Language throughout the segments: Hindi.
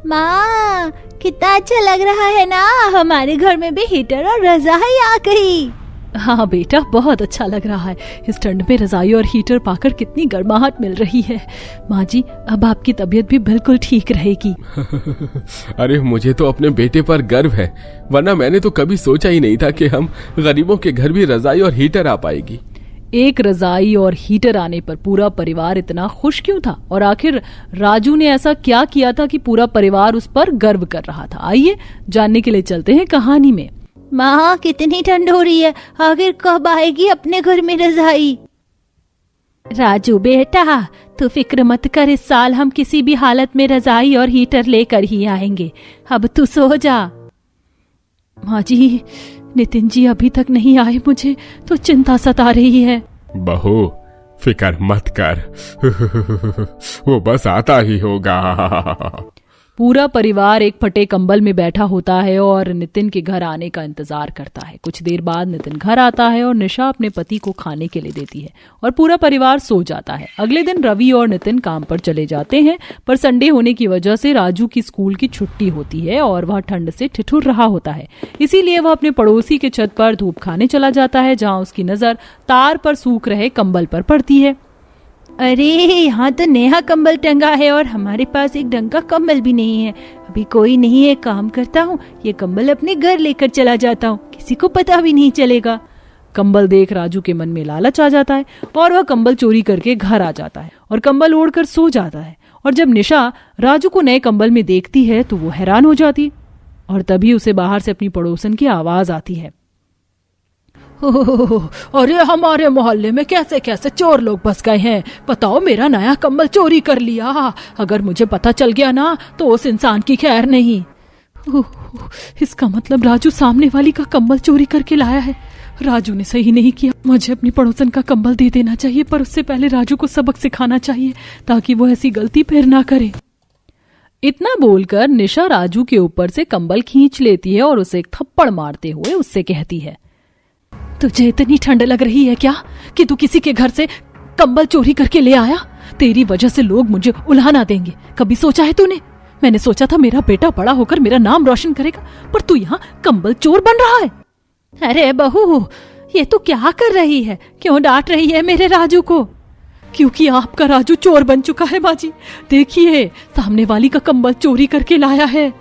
माँ, कितना अच्छा लग रहा है ना, हमारे घर में भी हीटर और रज़ाई आ गई। हाँ बेटा, बहुत अच्छा लग रहा है। इस ठंड में रज़ाई और हीटर पाकर कितनी गर्माहट मिल रही है। माँ जी, अब आपकी तबीयत भी बिल्कुल ठीक रहेगी। अरे मुझे तो अपने बेटे पर गर्व है, वरना मैंने तो कभी सोचा ही नहीं था कि हम गरीबों के घर भी रज़ाई और हीटर आ पाएगी। एक रज़ाई और हीटर आने पर पूरा परिवार इतना खुश क्यों था, और आखिर राजू ने ऐसा क्या किया था कि पूरा परिवार उस पर गर्व कर रहा था? आइए जानने के लिए चलते हैं कहानी में। माँ, कितनी ठंड हो रही है, आखिर कब आएगी अपने घर में रज़ाई? राजू बेटा, तू फिक्र मत कर, इस साल हम किसी भी हालत में रज़ाई और हीटर लेकर ही आएंगे। अब तू सो जा। माँ जी, नितिन जी अभी तक नहीं आए, मुझे तो चिंता सता रही है। बहू, फिक्र मत कर, वो बस आता ही होगा। पूरा परिवार एक फटे कंबल में बैठा होता है और नितिन के घर आने का इंतजार करता है। कुछ देर बाद नितिन घर आता है और निशा अपने पति को खाने के लिए देती है और पूरा परिवार सो जाता है। अगले दिन रवि और नितिन काम पर चले जाते हैं, पर संडे होने की वजह से राजू की स्कूल की छुट्टी होती है और वह ठंड से ठिठुर रहा होता है। इसीलिए वह अपने पड़ोसी के छत पर धूप खाने चला जाता है, जहाँ उसकी नजर तार पर सूख रहे कंबल पर पड़ती है। अरे, यहाँ तो नया कंबल टंगा है और हमारे पास एक ढंग का कंबल भी नहीं है। अभी कोई नहीं है, काम करता हूँ, ये कंबल अपने घर लेकर चला जाता हूँ, किसी को पता भी नहीं चलेगा। कंबल देख राजू के मन में लालच आ जाता है और वह कंबल चोरी करके घर आ जाता है और कंबल ओढ़कर सो जाता है। और जब निशा राजू को नए कंबल में देखती है तो वो हैरान हो जाती और तभी उसे बाहर से अपनी पड़ोसन की आवाज आती है। अरे, हमारे मोहल्ले में कैसे कैसे चोर लोग बस गए हैं, बताओ, मेरा नया कंबल चोरी कर लिया। अगर मुझे पता चल गया ना तो उस इंसान की खैर नहीं। इसका मतलब राजू सामने वाली का कंबल चोरी करके लाया है। राजू ने सही नहीं किया, मुझे अपनी पड़ोसन का कंबल दे देना चाहिए, पर उससे पहले राजू को सबक सिखाना चाहिए ताकि वो ऐसी गलती फिर ना करे। इतना बोलकर निशा राजू के ऊपर से कंबल खींच लेती है और उसे एक थप्पड़ मारते हुए उससे कहती है, तुझे इतनी ठंड लग रही है क्या कि तू किसी के घर से कंबल चोरी करके ले आया? तेरी वजह से लोग मुझे उल्हाना देंगे। कभी सोचा है तूने? मैंने सोचा था मेरा बेटा बड़ा होकर मेरा नाम रोशन करेगा, पर तू यहाँ कंबल चोर बन रहा है। अरे बहू, ये तू क्या कर रही है? क्यों डांट रही है मेरे राजू को? क्योंकि आपका राजू चोर बन चुका है माँ जी। देखिए, सामने वाली का कंबल चोरी करके लाया है।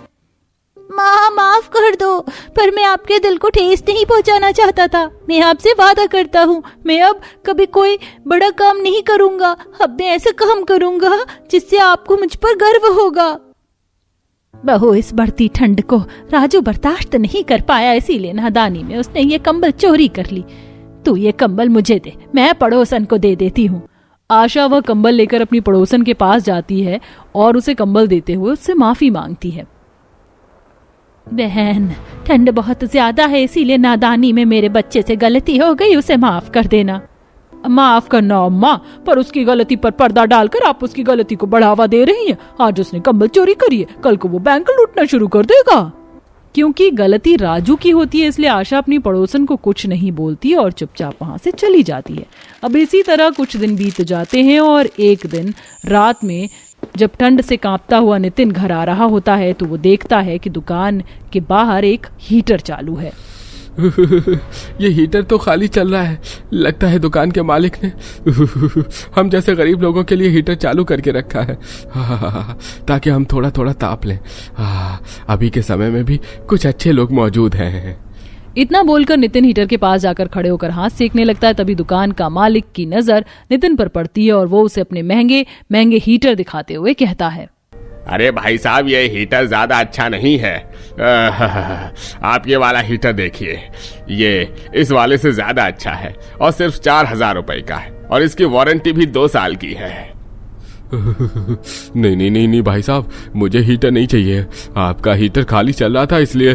माँ, माफ कर दो, पर मैं आपके दिल को ठेस नहीं पहुंचाना चाहता था। मैं आपसे वादा करता हूँ, मैं अब कभी कोई बड़ा काम नहीं करूँगा। अब मैं ऐसा काम करूँगा जिससे आपको मुझ पर गर्व होगा। बहू, इस बढ़ती ठंड को राजू बर्दाश्त नहीं कर पाया, इसीलिए नादानी में उसने ये कंबल चोरी कर ली। तू ये कंबल मुझे दे, मैं पड़ोसन को दे देती हूँ। आशा वह कंबल लेकर अपनी पड़ोसन के पास जाती है और उसे कंबल देते हुए उससे माफी मांगती है। बहन, ठंड बहुत ज्यादा है, इसीलिए नादानी में मेरे बच्चे से गलती हो गई, उसे माफ कर देना। माफ करना अम्मा, पर उसकी गलती पर पर्दा डालकर आप उसकी गलती को बढ़ावा दे रही हैं। आज उसने कंबल चोरी करी है, कल को वो बैंक लूटना शुरू कर देगा। क्योंकि गलती राजू की होती है, इसलिए आशा अपनी पड़ोसन को कुछ नहीं बोलती और चुपचाप वहां से चली जाती है। अब इसी तरह कुछ दिन बीत जाते हैं और एक दिन रात में जब ठंड से कांपता हुआ नितिन घर आ रहा होता है तो वो देखता है कि दुकान के बाहर एक हीटर चालू है। ये हीटर तो खाली चल रहा है, लगता है दुकान के मालिक ने हम जैसे गरीब लोगों के लिए हीटर चालू करके रखा है, ताकि हम थोड़ा थोड़ा ताप लें। अभी के समय में भी कुछ अच्छे लोग मौजूद हैं। इतना बोलकर नितिन हीटर के पास जाकर खड़े होकर हाथ सेकने लगता है। तभी दुकान का मालिक की नजर नितिन पर पड़ती है और वो उसे अपने महंगे महंगे हीटर दिखाते हुए कहता है, अरे भाई साहब, ये हीटर ज्यादा अच्छा नहीं है। आप ये वाला हीटर देखिए, ये इस वाले से ज्यादा अच्छा है और सिर्फ 4000 रुपए का है और इसकी वारंटी भी 2 साल की है। नहीं नहीं नहीं नहीं भाई साहब, मुझे हीटर नहीं चाहिए। आपका हीटर खाली चल रहा था, इसलिए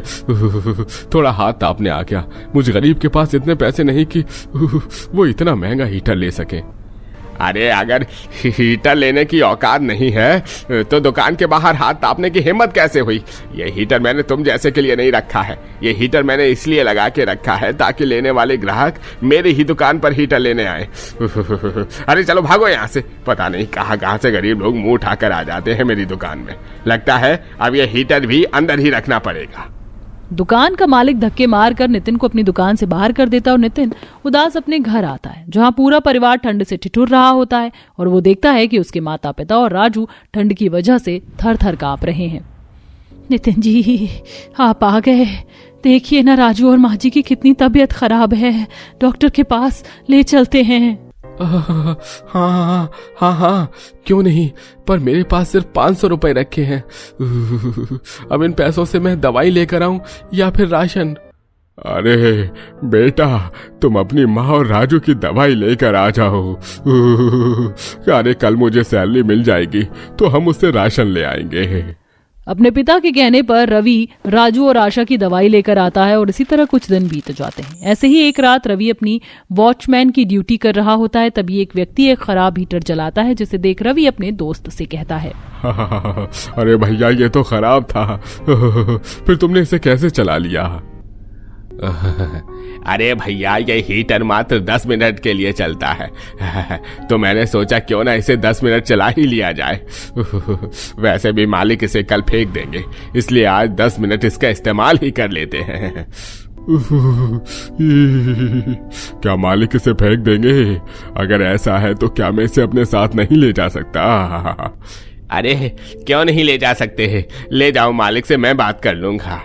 थोड़ा हाथ तापने आ गया। मुझ गरीब के पास इतने पैसे नहीं कि वो इतना महंगा हीटर ले सके। अरे अगर हीटर लेने की औकात नहीं है तो दुकान के बाहर हाथ तापने की हिम्मत कैसे हुई? ये हीटर मैंने तुम जैसे के लिए नहीं रखा है। ये हीटर मैंने इसलिए लगा के रखा है ताकि लेने वाले ग्राहक मेरी ही दुकान पर हीटर लेने आए। अरे चलो भागो यहाँ से। पता नहीं कहाँ से गरीब लोग मुंह उठाकर आ जाते हैं मेरी दुकान में। लगता है अब ये हीटर भी अंदर ही रखना पड़ेगा। दुकान का मालिक धक्के मारकर नितिन को अपनी दुकान से बाहर कर देता और नितिन उदास अपने घर आता है, जहां पूरा परिवार ठंड से ठिठुर रहा होता है और वो देखता है कि उसके माता पिता और राजू ठंड की वजह से थर थर कांप रहे हैं। नितिन जी, आप आ गए। देखिए ना राजू और माँ जी की कितनी तबीयत खराब है, डॉक्टर के पास ले चलते हैं। हाँ, क्यों नहीं, पर मेरे पास सिर्फ 500 रुपए रखे हैं। अब इन पैसों से मैं दवाई लेकर आऊं या फिर राशन? अरे बेटा, तुम अपनी माँ और राजू की दवाई लेकर आ जाओ। अरे कल मुझे सैलरी मिल जाएगी तो हम उससे राशन ले आएंगे। अपने पिता के कहने पर रवि राजू और आशा की दवाई लेकर आता है और इसी तरह कुछ दिन बीत जाते हैं। ऐसे ही एक रात रवि अपनी वॉचमैन की ड्यूटी कर रहा होता है, तभी एक व्यक्ति एक खराब हीटर जलाता है, जिसे देख रवि अपने दोस्त से कहता है, अरे भैया ये तो खराब था, फिर तुमने इसे कैसे चला लिया? अरे भैया ये हीटर मात्र 10 मिनट के लिए चलता है, तो मैंने सोचा क्यों ना इसे 10 मिनट चला ही लिया जाए। वैसे भी मालिक इसे कल फेंक देंगे, इसलिए आज 10 मिनट इसका इस्तेमाल ही कर लेते हैं। क्या मालिक इसे फेंक देंगे? अगर ऐसा है तो क्या मैं इसे अपने साथ नहीं ले जा सकता? अरे क्यों नहीं ले जा सकते हैं, ले जाओ, मालिक से मैं बात कर लूंगा।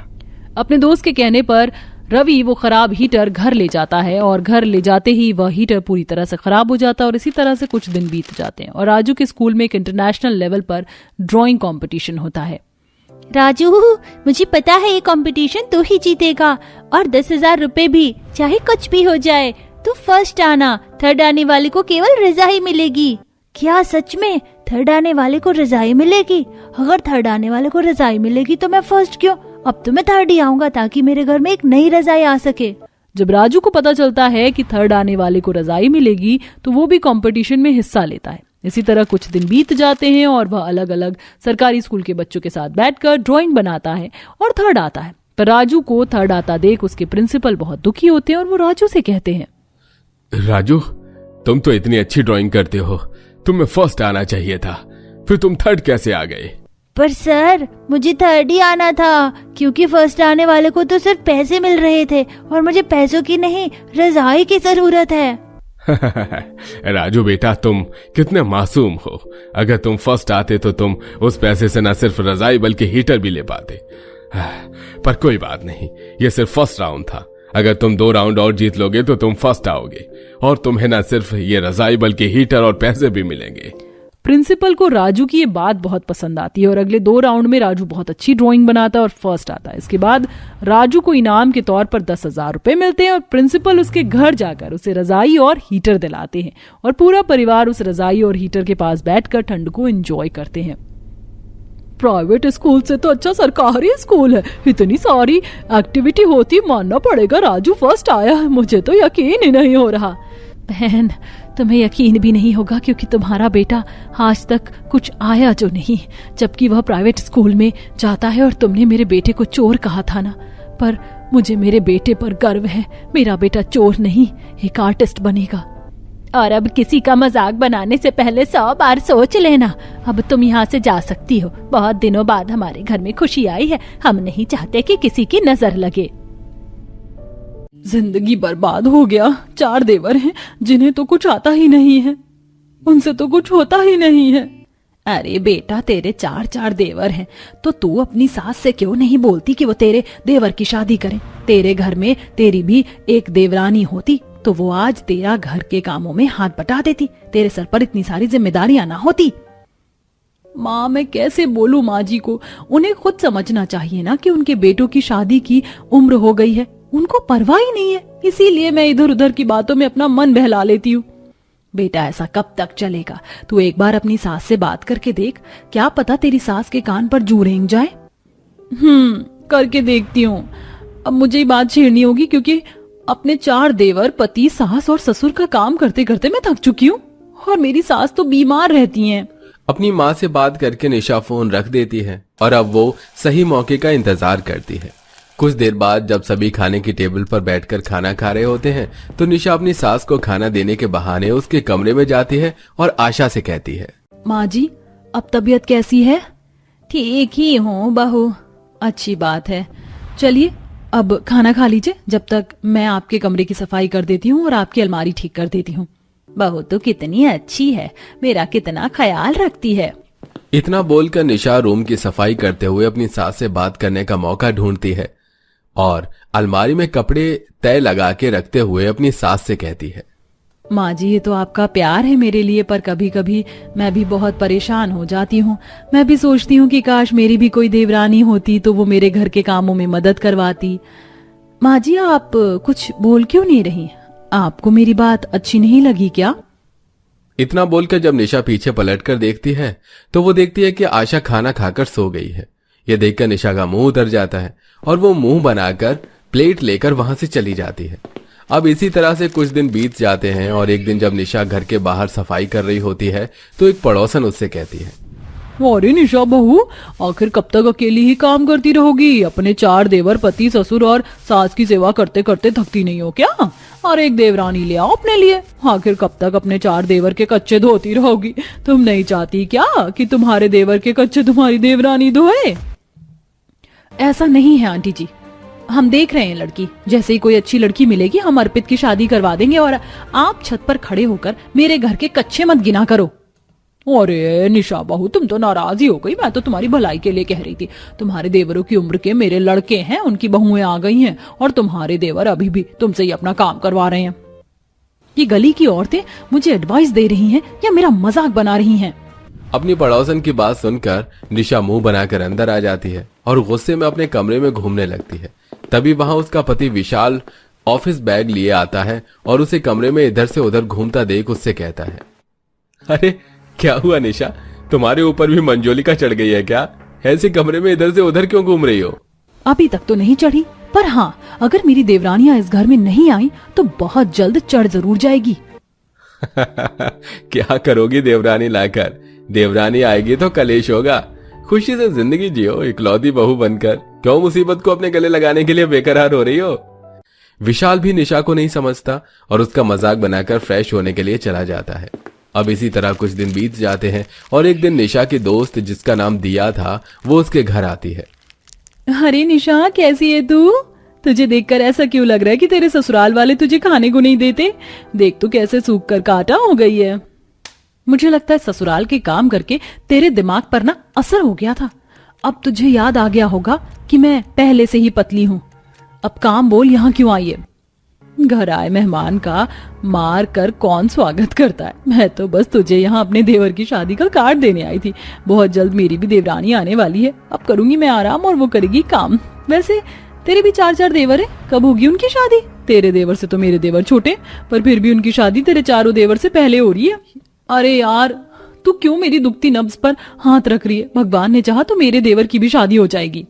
अपने दोस्त के कहने पर रवि वो खराब हीटर घर ले जाता है और घर ले जाते ही वह हीटर पूरी तरह से खराब हो जाता है और इसी तरह से कुछ दिन बीत जाते हैं और राजू के स्कूल में एक इंटरनेशनल लेवल पर ड्राइंग कंपटीशन होता है। राजू, मुझे पता है ये कंपटीशन तू ही जीतेगा और 10,000 रुपए भी, चाहे कुछ भी हो जाए। तू फर्स्ट आना, थर्ड आने वाले को केवल रजाई मिलेगी। क्या सच में थर्ड आने वाले को रजाई मिलेगी? अगर थर्ड आने वाले को रजाई मिलेगी तो मैं फर्स्ट क्यों? अब तो मैं थर्ड ही आऊंगा ताकि मेरे घर में एक नई रजाई आ सके। जब राजू को पता चलता है कि थर्ड आने वाले को रजाई मिलेगी तो वो भी कंपटीशन में हिस्सा लेता है। इसी तरह कुछ दिन बीत जाते हैं और वह अलग अलग सरकारी स्कूल के बच्चों के साथ बैठकर ड्राइंग बनाता है और थर्ड आता है। पर राजू को थर्ड आता देख उसके प्रिंसिपल बहुत दुखी होते हैं और वो राजू से कहते हैं, राजू, तुम तो इतनी अच्छी ड्राइंग करते हो, तुम्हें फर्स्ट आना चाहिए था, फिर तुम थर्ड कैसे आ गए? पर सर, मुझे थर्ड ही आना था क्योंकि फर्स्ट आने वाले को तो सिर्फ पैसे मिल रहे थे और मुझे पैसों की नहीं, रजाई की जरूरत है। राजू बेटा, तुम कितने मासूम हो। अगर तुम फर्स्ट आते तो तुम उस पैसे से न सिर्फ रजाई बल्कि हीटर भी ले पाते। पर कोई बात नहीं, ये सिर्फ फर्स्ट राउंड था। अगर तुम 2 राउंड और जीत लोगे तो तुम फर्स्ट आओगे और तुम्हें न सिर्फ ये रजाई बल्कि हीटर और पैसे भी मिलेंगे। प्रिंसिपल को राजू की ये बात बहुत पसंद आती है और अगले 2 राउंड में राजू बहुत अच्छी ड्राइंग बनाता है और फर्स्ट आता है। इसके बाद राजू को इनाम के तौर पर 10,000 रुपए मिलते हैं और प्रिंसिपल उसके घर जाकर उसे रजाई और हीटर दिलाते हैं और पूरा परिवार उस रजाई और हीटर के पास बैठकर ठंड को एंजॉय करते हैं। प्राइवेट स्कूल से तो अच्छा सरकारी स्कूल है, इतनी सारी एक्टिविटी होती, मानना पड़ेगा राजू फर्स्ट आया है। मुझे तो यकीन ही नहीं हो रहा। बहन, तुम्हें यकीन भी नहीं होगा क्योंकि तुम्हारा बेटा आज तक कुछ आया जो नहीं, जबकि वह प्राइवेट स्कूल में जाता है। और तुमने मेरे बेटे को चोर कहा था ना, पर मुझे मेरे बेटे पर गर्व है। मेरा बेटा चोर नहीं, एक आर्टिस्ट बनेगा। और अब किसी का मजाक बनाने से पहले 100 बार सोच लेना। अब तुम यहाँ से जा सकती हो। बहुत दिनों बाद हमारे घर में खुशी आई है, हम नहीं चाहते कि किसी की नजर लगे। जिंदगी बर्बाद हो गया। 4 देवर हैं जिन्हें तो कुछ आता ही नहीं है, उनसे तो कुछ होता ही नहीं है। अरे बेटा, तेरे 4 देवर हैं तो तू अपनी सास से क्यों नहीं बोलती कि वो तेरे देवर की शादी करें? तेरे घर में तेरी भी एक देवरानी होती तो वो आज तेरा घर के कामों में हाथ बटा देती, तेरे सर पर इतनी सारी जिम्मेदारियां ना होती। माँ, मैं कैसे बोलूं माँ जी को? उन्हें खुद समझना चाहिए ना कि उनके बेटों की शादी की उम्र हो गई है। उनको परवाह ही नहीं है, इसीलिए मैं इधर उधर की बातों में अपना मन बहला लेती हूँ। बेटा, ऐसा कब तक चलेगा? तू एक बार अपनी सास से बात करके देख, क्या पता तेरी सास के कान पर जू रेंग जाए। करके देखती हूँ। अब मुझे ये बात छेड़नी होगी क्योंकि अपने 4 देवर, पति, सास और ससुर का काम करते करते मैं थक चुकी हूँ और मेरी सास तो बीमार रहती हैं। अपनी माँ से बात करके निशा फोन रख देती है और अब वो सही मौके का इंतजार करती है। कुछ देर बाद जब सभी खाने की टेबल पर बैठकर खाना खा रहे होते हैं तो निशा अपनी सास को खाना देने के बहाने उसके कमरे में जाती है और आशा से कहती है, माँ जी, अब तबीयत कैसी है? ठीक ही हूँ बहू। अच्छी बात है। चलिए अब खाना खा लीजिए, जब तक मैं आपके कमरे की सफाई कर देती हूँ और आपकी अलमारी ठीक कर देती हूँ। बहू तो कितनी अच्छी है, मेरा कितना ख्याल रखती है। इतना बोलकर निशा रूम की सफाई करते हुए अपनी सास से बात करने का मौका ढूंढती है और अलमारी में कपड़े तय लगा के रखते हुए अपनी सास से कहती है, माँ जी, ये तो आपका प्यार है मेरे लिए, पर कभी कभी मैं भी बहुत परेशान हो जाती हूँ। मैं भी सोचती हूँ कि काश मेरी भी कोई देवरानी होती तो वो मेरे घर के कामों में मदद करवाती। माँ जी, आप कुछ बोल क्यों नहीं रही? आपको मेरी बात अच्छी नहीं लगी क्या? इतना बोलकर जब निशा पीछे पलटकर देखती है तो वो देखती है कि आशा खाना खाकर सो गई है। यह देखकर निशा का मुंह उतर जाता है और वो मुंह बनाकर प्लेट लेकर वहां से चली जाती है। अब इसी तरह से कुछ दिन बीत जाते हैं और एक दिन जब निशा घर के बाहर सफाई कर रही होती है तो एक पड़ोसन उससे कहती है, अरे निशा बहू, आखिर कब तक अकेली ही काम करती रहोगी? अपने 4 देवर, पति, ससुर और सास की सेवा करते करते थकती नहीं हो क्या? और एक देवरानी ले आओ अपने लिए। आखिर कब तक अपने 4 देवर के कच्चे धोती रहोगी? तुम नहीं चाहती क्या कि तुम्हारे देवर के कच्चे तुम्हारी देवरानी धोए? ऐसा नहीं है आंटी जी, हम देख रहे हैं लड़की। जैसे ही कोई अच्छी लड़की मिलेगी हम अर्पित की शादी करवा देंगे और आप छत पर खड़े होकर मेरे घर के कच्चे मत गिना करो। अरे निशा बहू, तुम तो नाराज ही हो गई। मैं तो तुम्हारी भलाई के लिए कह रही थी। तुम्हारे देवरों की उम्र के मेरे लड़के हैं, उनकी बहुएं आ गई हैं और तुम्हारे देवर अभी भी तुमसे ही अपना काम करवा रहे हैं। ये गली की औरतें मुझे एडवाइस दे रही हैं या मेरा मजाक बना रही हैं? अपनी पड़ोसन की बात सुनकर निशा मुंह बनाकर अंदर आ जाती है और गुस्से में अपने कमरे में घूमने लगती है। तभी वहां उसका पति विशाल ऑफिस बैग लिए आता है और उसे कमरे में इधर से उधर घूमता देख उससे कहता है, अरे क्या हुआ निशा, तुम्हारे ऊपर भी मंजोलिका चढ़ गई है क्या? ऐसे कमरे में इधर से उधर क्यों घूम रही हो? अभी तक तो नहीं चढ़ी, पर हाँ, अगर मेरी देवरानियां इस घर में नहीं आई तो बहुत जल्द चढ़ जरूर जाएगी। क्या करोगी देवरानी लाकर? देवरानी आएगी तो कलेश होगा। खुशी से जिंदगी जियो इकलौती बहू बनकर। क्यों मुसीबत को अपने गले लगाने के लिए बेकरार हो रही हो? विशाल भी निशा को नहीं समझता और उसका मजाक बनाकर फ्रेश होने के लिए चला जाता है। अब इसी तरह कुछ दिन बीत जाते हैं और एक दिन निशा की दोस्त जिसका नाम दिया था वो उसके घर आती है। अरे निशा, कैसी है तू? तुझे देखकर ऐसा क्यों लग रहा है कि तेरे ससुराल वाले तुझे खाने को नहीं देते? देख तू कैसे सूख कर काटा हो गई है। मुझे लगता है ससुराल के काम करके तेरे दिमाग पर ना असर हो गया था। अब तुझे याद आ गया होगा कि मैं पहले से ही पतली हूँ। अब काम बोल, यहाँ क्यों आई है? घर आए मेहमान का मार कर कौन स्वागत करता है? मैं तो बस तुझे यहाँ अपने देवर की शादी का कार्ड देने आई थी। बहुत जल्द मेरी भी देवरानी आने वाली है। अब करूंगी मैं आराम और वो करेगी काम। वैसे तेरे भी 4 देवर है, कब होगी उनकी शादी? तेरे देवर से तो मेरे देवर छोटे, पर फिर भी उनकी शादी तेरे 4 देवर से पहले हो रही है। अरे यार, तू क्यों मेरी दुखती नब्ज पर हाथ रख रही है? भगवान ने चाहा तो मेरे देवर की भी शादी हो जाएगी।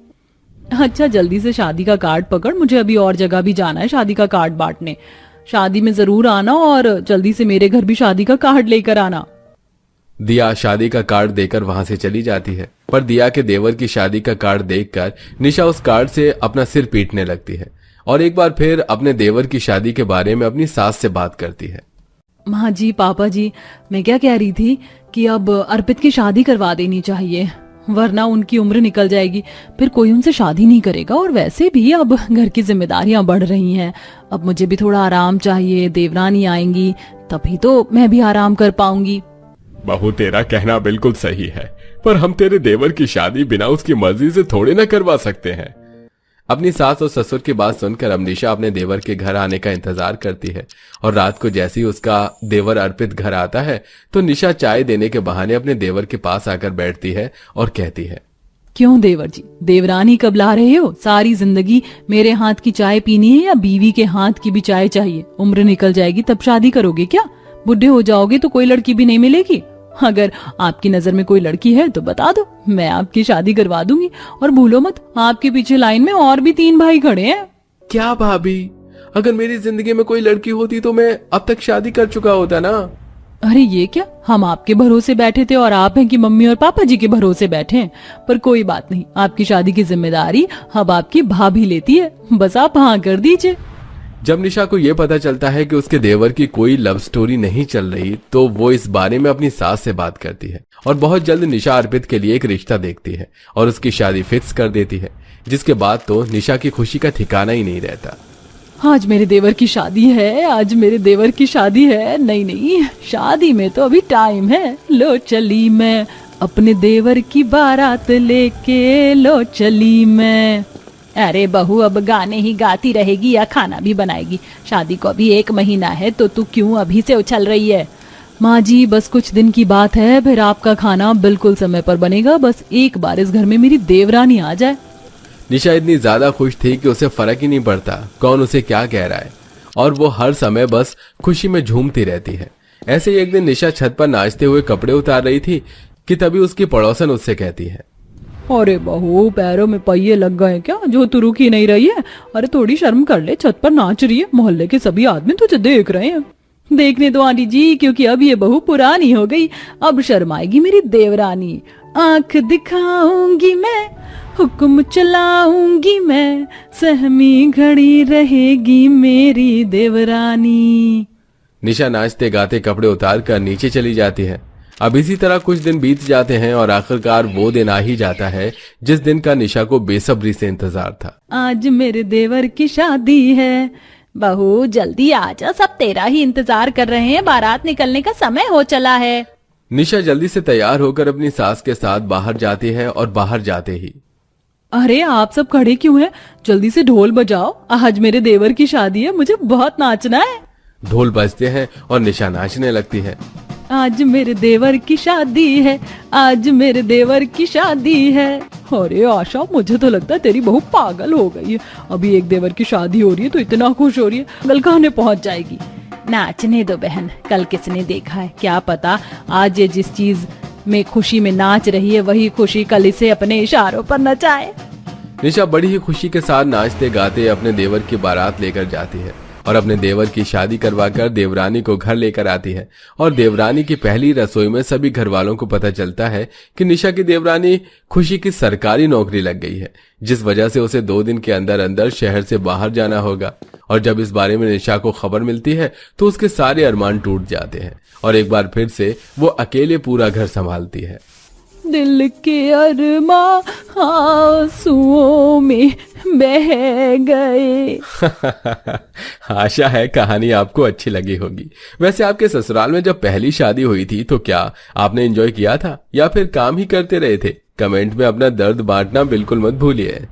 अच्छा, जल्दी से शादी का कार्ड पकड़, मुझे अभी और जगह भी जाना है शादी का कार्ड बांटने। शादी में जरूर आना और जल्दी से मेरे घर भी शादी का कार्ड लेकर आना। दिया शादी का कार्ड देकर वहां से चली जाती है, पर दिया के देवर की शादी का कार्ड देखकर निशा उस कार्ड से अपना सिर पीटने लगती है और एक बार फिर अपने देवर की शादी के बारे में अपनी सास से बात करती है। माँ जी, पापा जी, मैं क्या कह रही थी कि अब अर्पित की शादी करवा देनी चाहिए, वरना उनकी उम्र निकल जाएगी, फिर कोई उनसे शादी नहीं करेगा। और वैसे भी अब घर की जिम्मेदारियां बढ़ रही हैं। अब मुझे भी थोड़ा आराम चाहिए। देवरानी आएंगी तभी तो मैं भी आराम कर पाऊंगी। बहू, तेरा कहना बिल्कुल सही है, पर हम तेरे देवर की शादी बिना उसकी मर्जी से थोड़े ना करवा सकते हैं। अपनी सास और ससुर की बात सुनकर अब निशा अपने देवर के घर आने का इंतजार करती है और रात को जैसे ही उसका देवर अर्पित घर आता है तो निशा चाय देने के बहाने अपने देवर के पास आकर बैठती है और कहती है, क्यों देवर जी, देवरानी कब ला रहे हो? सारी जिंदगी मेरे हाथ की चाय पीनी है या बीवी के हाथ की भी चाय चाहिए? उम्र निकल जाएगी तब शादी करोगे क्या? बुढ़े हो जाओगे तो कोई लड़की भी नहीं मिलेगी। अगर आपकी नजर में कोई लड़की है तो बता दो, मैं आपकी शादी करवा दूंगी। और भूलो मत, आपके पीछे लाइन में और भी 3 भाई खड़े हैं। क्या भाभी, अगर मेरी जिंदगी में कोई लड़की होती तो मैं अब तक शादी कर चुका होता ना। अरे ये क्या, हम आपके भरोसे बैठे थे और आप हैं कि मम्मी और पापा जी के भरोसे बैठे हैं। पर कोई बात नहीं, आपकी शादी की जिम्मेदारी अब आपकी भाभी लेती है, बस आप हाँ कर दीजिए। जब निशा को यह पता चलता है कि उसके देवर की कोई लव स्टोरी नहीं चल रही तो वो इस बारे में अपनी सास से बात करती है और बहुत जल्द निशा अर्पित के लिए एक रिश्ता देखती है और उसकी शादी फिक्स कर देती है, जिसके बाद तो निशा की खुशी का ठिकाना ही नहीं रहता। आज मेरे देवर की शादी है, आज मेरे देवर की शादी है। नहीं नहीं, शादी में तो अभी टाइम है। लो चली मैं अपने देवर की बारात लेके, लो चली मैं। अरे बहू, अब गाने ही गाती रहेगी या खाना भी बनाएगी? शादी को अभी 1 महीना है तो तू क्यों अभी से उछल रही है? माँ जी, बस कुछ दिन की बात है, फिर आपका खाना बिल्कुल समय पर बनेगा। बस एक बार इस घर में मेरी देवरानी आ जाए। निशा इतनी ज्यादा खुश थी कि उसे फर्क ही नहीं पड़ता कौन उसे क्या कह रहा है और वो हर समय बस खुशी में झूमती रहती है। ऐसे ही एक दिन निशा छत पर नाचते हुए कपड़े उतार रही थी कि तभी उसकी पड़ोसन उससे कहती है, अरे बहू, पैरों में पहिए लग गए क्या जो तू रुक ही नहीं रही है? अरे थोड़ी शर्म कर ले, छत पर नाच रही है, मोहल्ले के सभी आदमी तुझे देख रहे हैं। देखने दो आंटी जी, क्योंकि अब ये बहू पुरानी हो गई, अब शर्माएगी मेरी देवरानी। आंख दिखाऊंगी मैं, हुक्म चलाऊंगी मैं, सहमी घड़ी रहेगी मेरी देवरानी। निशा नाचते गाते कपड़े उतार कर नीचे चली जाती है। अब इसी तरह कुछ दिन बीत जाते हैं और आखिरकार वो दिन आ ही जाता है जिस दिन का निशा को बेसब्री से इंतजार था। आज मेरे देवर की शादी है, बहू जल्दी आजा, सब तेरा ही इंतजार कर रहे हैं, बारात निकलने का समय हो चला है। निशा जल्दी से तैयार होकर अपनी सास के साथ बाहर जाती है और बाहर जाते ही, अरे आप सब खड़े क्यों हैं? जल्दी से ढोल बजाओ, आज मेरे देवर की शादी है, मुझे बहुत नाचना है। ढोल बजते हैं और निशा नाचने लगती है। आज मेरे देवर की शादी है, आज मेरे देवर की शादी है। अरे आशा, मुझे तो लगता है तेरी बहू पागल हो गई है। अभी एक देवर की शादी हो रही है तो इतना खुश हो रही है, कल खाने पहुंच जाएगी। नाचने दो बहन, कल किसने देखा है, क्या पता आज ये जिस चीज में खुशी में नाच रही है वही खुशी कल इसे अपने इशारों पर नचाए। निशा बड़ी ही खुशी के साथ नाचते गाते अपने देवर की बारात लेकर जाती है और अपने देवर की शादी करवाकर देवरानी को घर लेकर आती है। और देवरानी की पहली रसोई में सभी घर वालों को पता चलता है कि निशा की देवरानी खुशी की सरकारी नौकरी लग गई है, जिस वजह से उसे 2 दिन के अंदर अंदर शहर से बाहर जाना होगा। और जब इस बारे में निशा को खबर मिलती है तो उसके सारे अरमान टूट जाते हैं और एक बार फिर से वो अकेले पूरा घर संभालती है। दिल के अरमां आंसुओं में बह गए। आशा है कहानी आपको अच्छी लगी होगी। वैसे आपके ससुराल में जब पहली शादी हुई थी तो क्या आपने एंजॉय किया था या फिर काम ही करते रहे थे? कमेंट में अपना दर्द बांटना बिल्कुल मत भूलिए।